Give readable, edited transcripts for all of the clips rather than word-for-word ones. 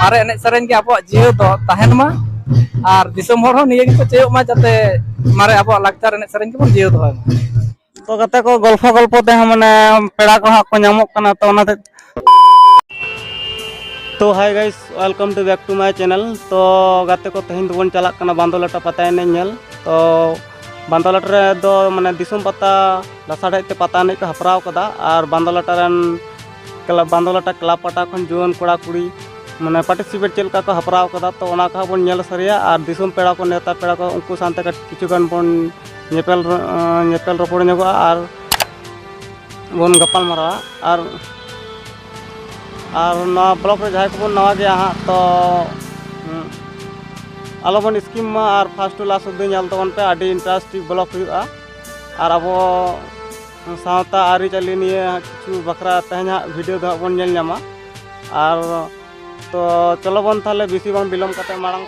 मारे एने सेरेन के अब जीव दो तहन मा और दिसम हर निये को चेयो मा जाते मारे अब लाक्चर एने सेरेन के बन जीव दो तो गाते को गल्प ते माने पेड़ा को हां को नामक कना तो ओनाते तो hi guys welcome to back to my channel. तो गाते को तेहन दोबन चला कना बांदोलाटा पता एने नेल। तो बांदोलाटा रे दो माने दिसम पता लसाड़े ते पता ने को हपराव कदा और बांदोलाटा रन बांदोलाटा क्लब पटा खन जुआन कोड़ा कुड़ी माने पार्टिसिपेट चलका को हपराव कदा। तो ओना का बन नेल सरिया और दिसम पेड़ा को नेता पेड़ा को उनको सानते का किछु गान बन नेपेल रोपड़ नगोआ और बन गपाल मारा और ना ब्लॉक रे जहाँ को नवा गया हाँ तो आलोबन स्कीम और फास्ट लास्ट दिन तबन पे आदि इंटरेस्टिंग ब्लॉक हुआ और अब सावता आरी चली निये किछु बकरा तेहना वीडियो दो बन नेल नामा और तो चलो बन थाले बेसी बन बिलम कते मांग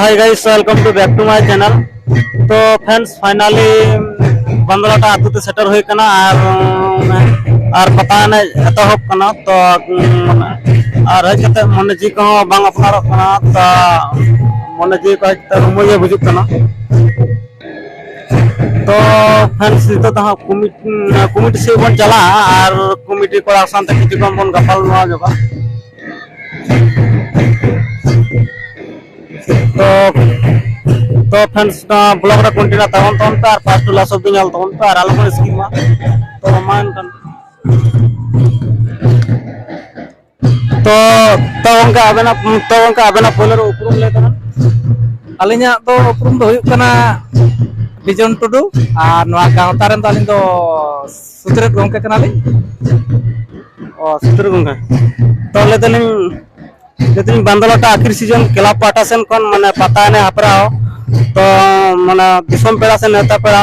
hi guys, welcome to back to my channel. तो फ्रेंड्स फाइनली बंदलाटा आतु ते सेटर हुई कना और पता ने एतहब कना तो और हज कते मन जी को बांग अपनार कना तो मन जी को हज रुमये बुजुक कना तो फ्रेंड्स तो तहा कमिटी से बन चला और कमिटी को आसान तक किछु कम बन गपाल नवा जबा तो फ्रेंड्स ब्लॉग रे कंटिन्यू तवन तवन तार फास्ट ला सब दिन तवन तार आलो को स्कीम मा तो मान कन तो उनका आबेना पहले उपरुम ले कना अलिnya तो उपरुम दो हुयुक कना बिजन टुडू और नवा गांवता रेन तो अलिन दो सुतरेत गोंके कना लिन ओ सुतर गंगा तो ले दलिन लेकिन बंदलाटा आखिर सीजन क्लब पाटा सेन कौन माने पता ने हपराओ तो माने दिसम पेड़ा से नेता पेड़ा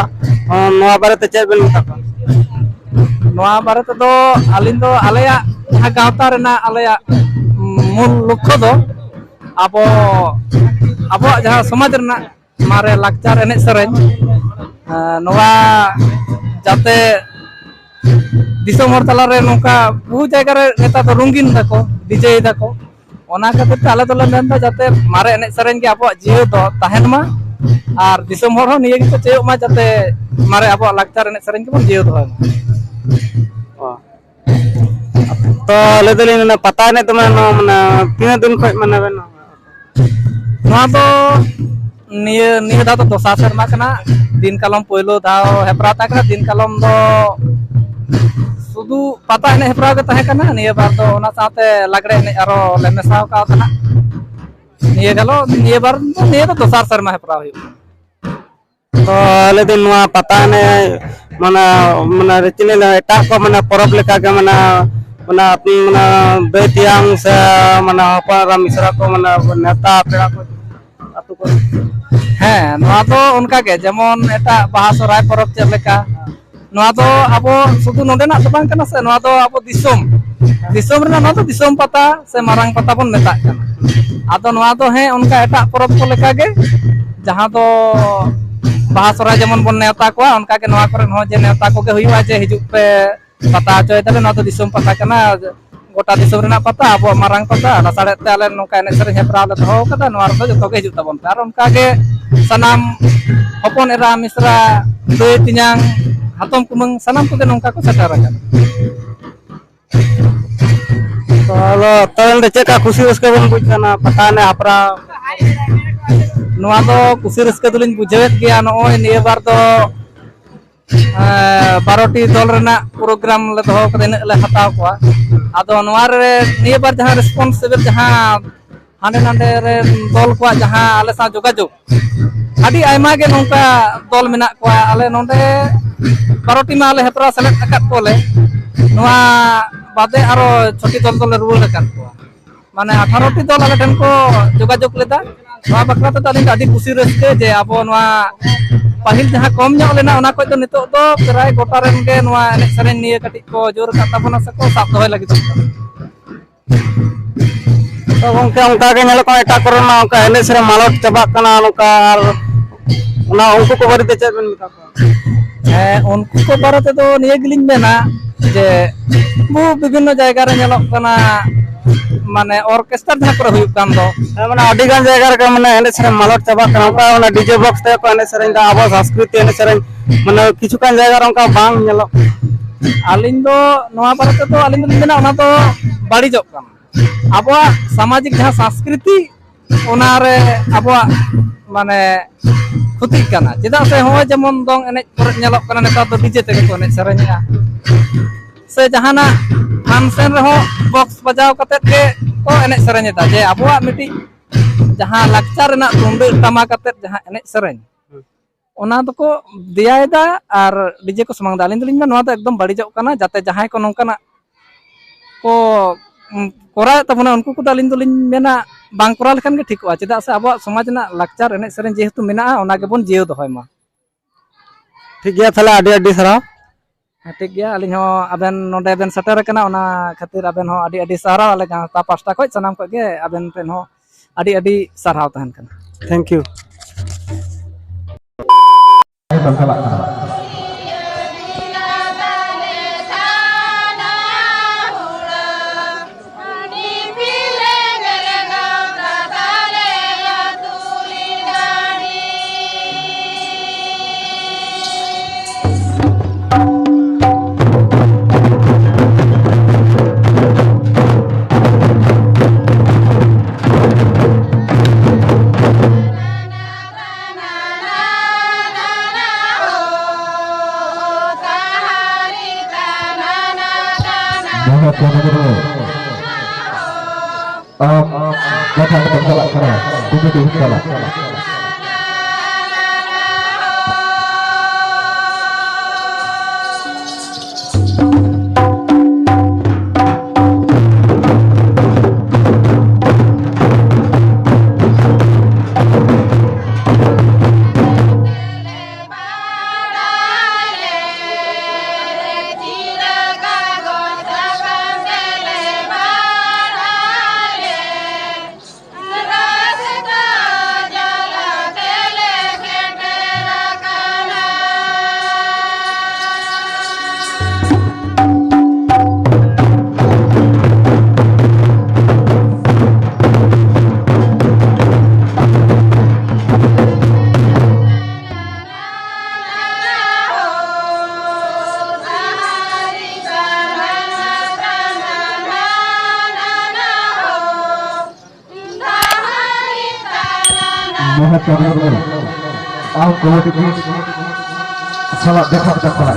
नवा बारे ते चेक बेन मता नवा बारे तो अलिन दो आलेया जहां गांवता रेना आलेया मूल लक्ष्य दो अबो जहां समाज रेना मारे लाक्चार एने सरेन नवा जाते दिसम हर तला रे नोका बहु जगह रे नेता तो रुंगीन दाको डीजे दाको ओना खातिर ते आले दोले मेन जाते मारे एने सरेन के अब जियो दो ताहेन मा और दिसम हर हो निये के चेयो मा जाते मारे अब लाक्चार एने सरेन के बन जियो दो तो ले दलिन ना पता ने तो माने तीन दिन खय माने नवा तो निये दा तो दोसा शर्मा कना दिन कालम पहिलो दाव हेपराता कना दिन कालम दो सुदु पता एने हेपरा के ताहे कना निये बार तो ओना साथे लागड़े एने आरो ले मेसाव का तना निये बार तो निये तो दोसार शर्मा हेपरा हुई तो ले दिन नवा पता ने माने रेचिने एटा को माने परब लेका के माने बेतियांग से माने हपारा मिश्रा को माने नेता पेड़ा को आतु को हैं नवा तो उनका के जेमन एटा बाहा सराय परब चे लेका नवा तो अबो सुदु नोडेना तो बांग कना से नवा तो अबो दिसोम रेना नवा तो दिसोम पता से मारांग पता बन मेता कना आदो नवा तो हैं उनका एटा परब को लेका के जहां तो बाहा सराय जेमन बन नेता को उनका के नवा करे हो जे नेता को के हुइवा जे हिजुक पे पता चोय तबे नवा तो दिसोम पता कना गोटा दिसोम रेना पता अबो मारांग पता साड़े ते आले नोका एने सरे हेपरा ले दो कदा नवा रो जतो के हिजुक तबन आर उनका के सनाम हपन एरा मिश्रा दई तिन्यां हातम कुमंग सनाम को नोका को सटारा कना तो दे चेका खुशी उसके बन बुझ कना पता ने हपरा नवा तो खुशी रस्के दुलिन बुझेत गया नोय निये बार तो 12टी दल रेना प्रोग्राम ले दो कदे ले हताव को आदो नवा रे निये बार जहां रिस्पांसिबल जहां हाने नांडे रे दल को जहां आले सा जोगाजोग आदि आयमा के नोका दल मेना को आले नोंडे 12टी मा आले हेपरा सेलेक्ट अकात कोले नवा बादे आरो छोटी दल दल रुल अकात को माने 18टी दल आले ठन को जोगाजोग लेदा नवा बकरा तो आलिन आदि खुशी रस्के जे आबो नवा पहिल जहां कम ᱧᱚᱜ लेना ओना को तो नितो दो प्राय गोटा रेन के नवा एने सरेन निये कटि को जोर का तबना सको साब दोय लागि तो उनका के नेल को एटा कोरोना उनका एने सरे मालट चबा कना उनका ओना उनको को बारे ते चेक बेन मिता को उनको को बारे ते तो निये गिलिन मेना जे बहु विभिन्न जायगा रे नेलक कना माने ऑर्केस्ट्रा जहां पर हुई कान दो माने अडी गान जायगा रे माने एने सरे मालट चबा कना उनका ओना डीजे बॉक्स ते को एने सरे आबो संस्कृति एने सरे माने किछु कान जायगा रे उनका बांग नेलक आलिन दो नवा बारे ते तो आलिन दो मेना ओना तो बाड़ी जक कान आबो सामाजिक जहां संस्कृति ओना रे आबो माने खुती काना चेदा से हो जेमन दोंग एने पर नेलक काना नेता तो डीजे ते को एने सरेनिया से जहाना फंक्शन रहो बॉक्स बजाव कते के को एने सरेनेता जे आबो मिटी जहां लाक्चार रेना तुंदे तमा कते जहां एने सरेन ओना तो को दियायदा और डीजे को समंग दालिन दलिन नवा तो एकदम बड़ी जक काना जाते जहां को नोंकाना को कोरा तबना उनको को दालिन दलिन मेना बांग कोरा लेखान के ठीकवा चेदा से आबो समाज ना लाक्चार एने सरेन जेहेतु मेना ओना के बन जियो दोहय मा ठीक गया थाला आडी आडी सरा ठीक गया अलिन हो अबेन नोडे बेन सटर कना ओना खातिर अबेन हो आडी आडी सहारा वाले गांता पास्टा को सनाम को के अबेन पेन हो ᱟᱹᱰᱤ ᱟᱹᱰᱤ ᱥᱟᱨᱦᱟᱣ ᱛᱟᱦᱮᱱ ᱠᱟᱱᱟ thank you Datang berjalan keras, bumi dijalan. Aku salat dekat dekat.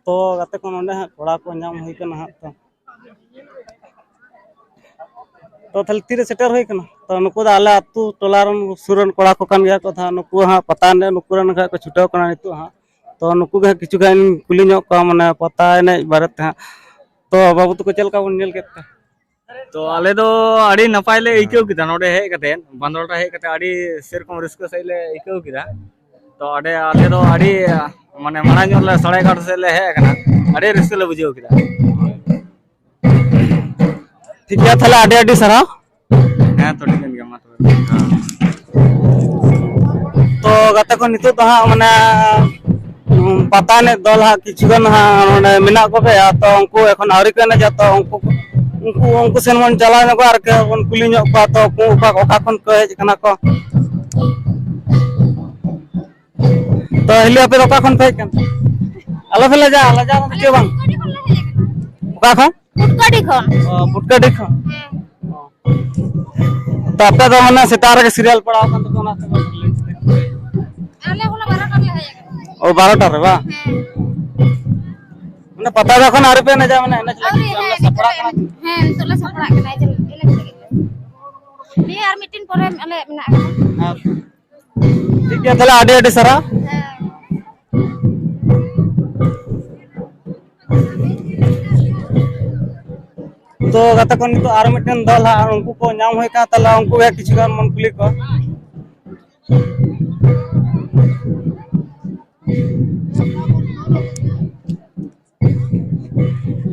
तो गाते को नोंडे हाँ कोड़ा को नाम हुई कना हाँ तो थल तीर सेटर हुई कना तो नुकु दा आले अतु टोलारन सुरन कोड़ा को कान गया को था नुकु हाँ पता ने नुकु रन का को छुटाव कना नितु हाँ तो नुकु के किछु गाइन कुली ᱧᱚᱜ का माने पता ने बारे हाँ तो बाबू तो को चल का बन नेल केता तो आले दो आड़ी नपाय ले इकौ किदा नोडे हेज कते बांदोलटा हेज कते आड़ी सेरकम रिस्क सही ले इकौ किदा तो आडे आले दो आड़ी माने माना ᱧᱚᱜ ले 11:30 से ले हेज कना आड़ी रिस्क ले बुझियो किदा ठीक है थाले आडे आडे सरा हां तो ठीक गया मा तो गाते को नितो तो हाँ माने पता ने दल हाँ किछुगन हाँ माने मिना को पे तो उनको एखन आवरी कने जातो उनको सेन मन चला ने को आर के उन कुली ᱧᱚᱜ को तो को ओका खन को हेज कना को तो हिली पे ओका खन पे कन आलो फेले जा के बांग ओका खन पुटकाडी खन तो आपे तो माने सितार के सीरियल पड़ाव कन तो ना आले होला 12टा ले हेज ओ 12टा रे बा माने पता जखन आर पे ने जा माने एने सपड़ा हां तोला सपड़ा कना जे नि आर मीटिंग करे आले मेना हां ठीक है थाले आडे आडे सरा तो गाता को नितो आर मिटन दल हा उनको को नाम होय का तला उनको या किछु गान मन कुली को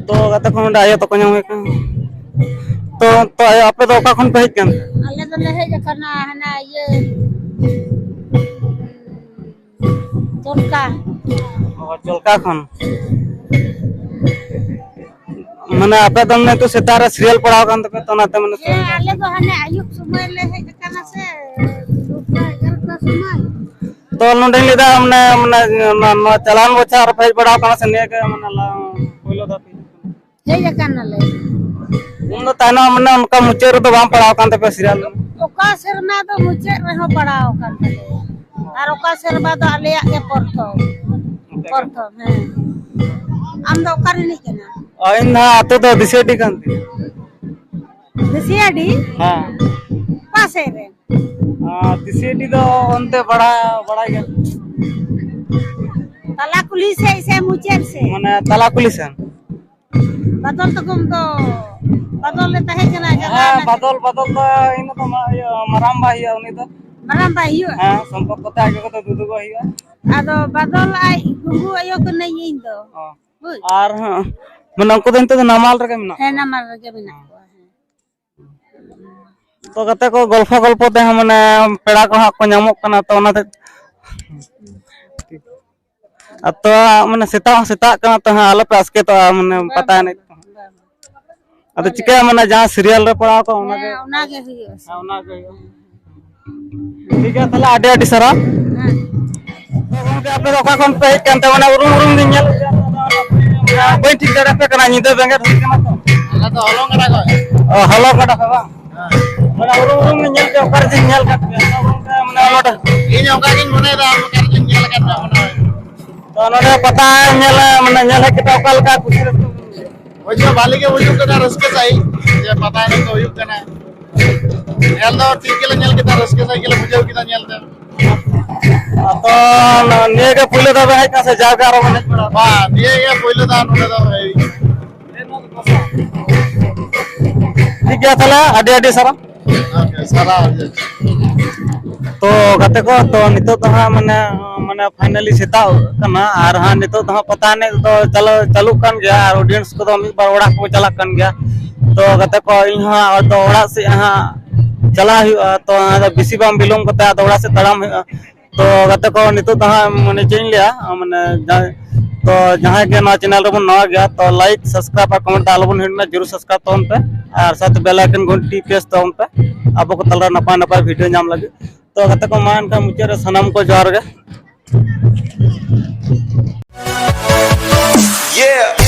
तो गाते को नोडे आयो तको ᱧᱟᱢ ᱦᱮᱠᱟ तो आपे तो ओका खन पे हेज कान आले तो ले जखना हना ये चलका खन माने आपे तो ने तो सेतारे सीरियल पढ़ाव कान तके तो नाते माने ये आले तो हने आयुक समय ले हे जखना से दुटा 11 समय तो नोडे लेदा माने चलान बचार पे पढ़ाव कान से ने के माने पहिलो दा हे जखना ले उन ताना माने उनका मुचेर तो बाम पढ़ाव कान तके सीरियल ओका सेरमा तो मुचे रहो पढ़ाओ कान तले और ओका सेरमा तो आले के प्रथम है आम दो ओका नहीं केना आइन ना आते तो दिसेटी कांती दिसियाडी हां पासे रे दिसेटी तो onte बड़ा गया तला कुली से मुचेर से माने तला कुलिसन बदल तो कम तो बदल लेता है केना हां बदल तो इन तो मराम भाई उनी तो मराम भाई हियो हां संपर्क कोते आगे को तो दुदु को हियो आदो बदल आई गुगु आयो को नहीं इन दो और हां माने उनको तो इंतो नामाल रे केना है ना मार के बिना तो कते को गल्प ते माने पेड़ा को को ᱧᱟᱢᱚᱜ kana तो ओनाते तो माने सेता kana तो हां आलो पे आसके तो माने पता नहीं अद चिका माने जहां सीरियल रे पड़ा को ओना के हियो हां ओना के ठीक है तला आडे आडे सरा तो आपे ओका कोन पे केनते माने उरुम दिन नेल कोई ठीक दरे पे kana निदे बेंगे ठीक kana तो हलो कटा को हलो कटा बा माने उरुम नेल के ओकर दिन नेल का माने ओलोट इन ओका दिन मने दा ओकर दिन नेल का तो नोडे पता नेल माने नेल के ओकल का कुछ वजह वाले के वजह कना रसके साई ये पता नहीं तो युग कना नेल दो ठीक के नेल के रसके साई के मुझे किदा नेल दे तो ने के पहिले तो है का से जागा रो माने बा ये पहिले दा नोडे तो है ठीक है तला आडे आडे सारा ओके सारा तो गते को तो नितो तो माने माने फाइनली सेता कना आर हां नितो तो पता नहीं तो चलो चालू कान गया और ऑडियंस को तो एक बार ओड़ा को चला कान गया तो गते को इहा तो ओड़ा से हां चला तो बिसी बाम बिलोम कते तो ओड़ा से तड़ाम तो गते को नितो तो माने चेंज लिया माने तो जहां के ना चैनल रे नवा गया तो लाइक सब्सक्राइब और कमेंट आलबन हिडना जरूर सब्सक्राइब तो पे और साथ बेल आइकन घंटी प्रेस तो पे अब को तलरा नपा वीडियो नाम लगे तो गते को मान का मुचे रे सनम को जोर गे Yeah.